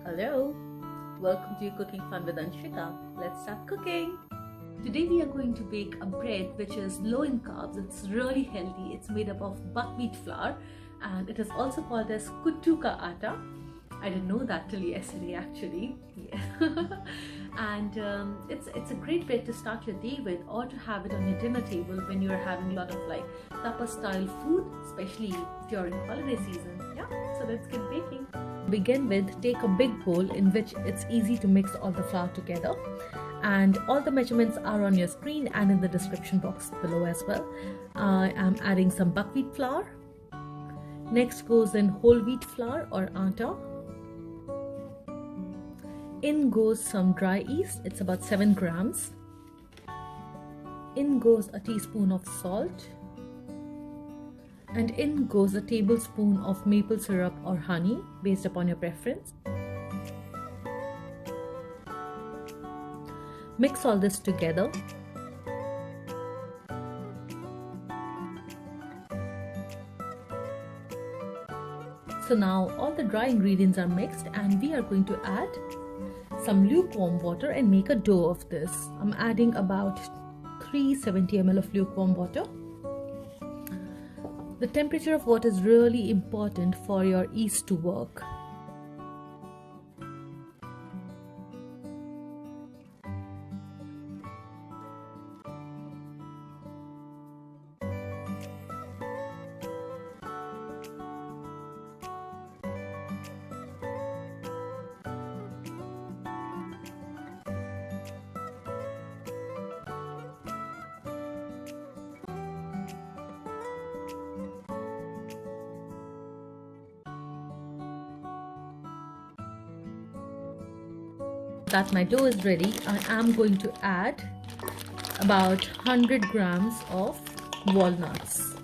Hello, welcome to Cooking Fun with Anshika. Let's start cooking. Today we are going to bake a bread which is low in carbs. It's really healthy. It's made up of buckwheat flour and it is also called as kuttuka atta. I didn't know that till yesterday actually. Yeah. And it's a great bread to start your day with, or to have it on your dinner table when you're having a lot of like tapa style food, especially during holiday season. Yeah, so let's get baking. To begin with, take a big bowl in which it's easy to mix all the flour together, and all the measurements are on your screen and in the description box below as well. I am adding some buckwheat flour. Next goes in whole wheat flour or atta. In goes some dry yeast, it's about 7 grams. In goes a teaspoon of salt. And in goes a tablespoon of maple syrup or honey, based upon your preference. Mix all this together. So now all the dry ingredients are mixed and we are going to add some lukewarm water and make a dough of this. I'm adding about 370 ml of lukewarm water. The temperature of water is really important for your yeast to work. That my dough is ready, I am going to add about 100 grams of walnuts.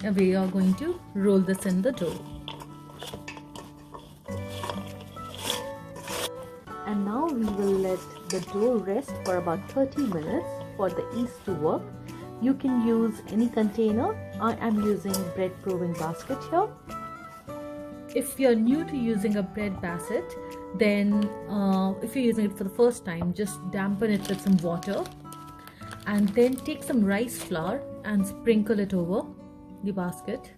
And we are going to roll this in the dough. And now we will let the dough rest for about 30 minutes for the yeast to work. You can use any container. I am using bread proving basket here. If you're new to using a bread basket, then if you're using it for the first time, just dampen it with some water and then take some rice flour and sprinkle it over the basket.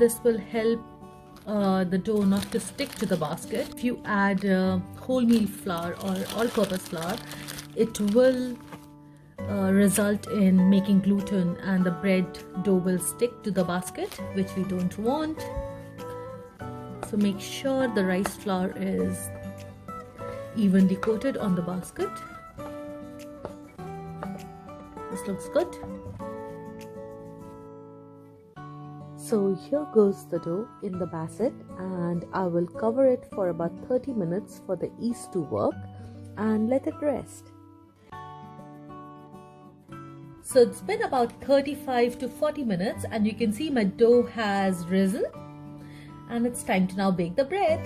This will help the dough not to stick to the basket. If you add wholemeal flour or all-purpose flour, it will result in making gluten and the bread dough will stick to the basket, which we don't want. So make sure the rice flour is evenly coated on the basket. This looks good. So here goes the dough in the basket, and I will cover it for about 30 minutes for the yeast to work and let it rest. So it's been about 35 to 40 minutes and you can see my dough has risen, and it's time to now bake the bread.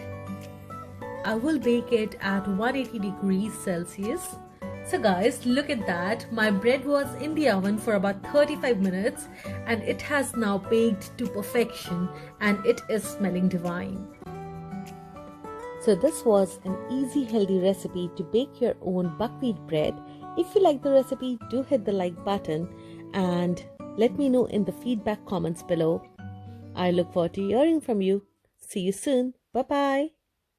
I will bake it at 180 degrees Celsius. So guys, look at that. My bread was in the oven for about 35 minutes and it has now baked to perfection and it is smelling divine. So this was an easy, healthy recipe to bake your own buckwheat bread. If you like the recipe, do hit the like button and let me know in the feedback comments below. I look forward to hearing from you. See you soon. Bye-bye.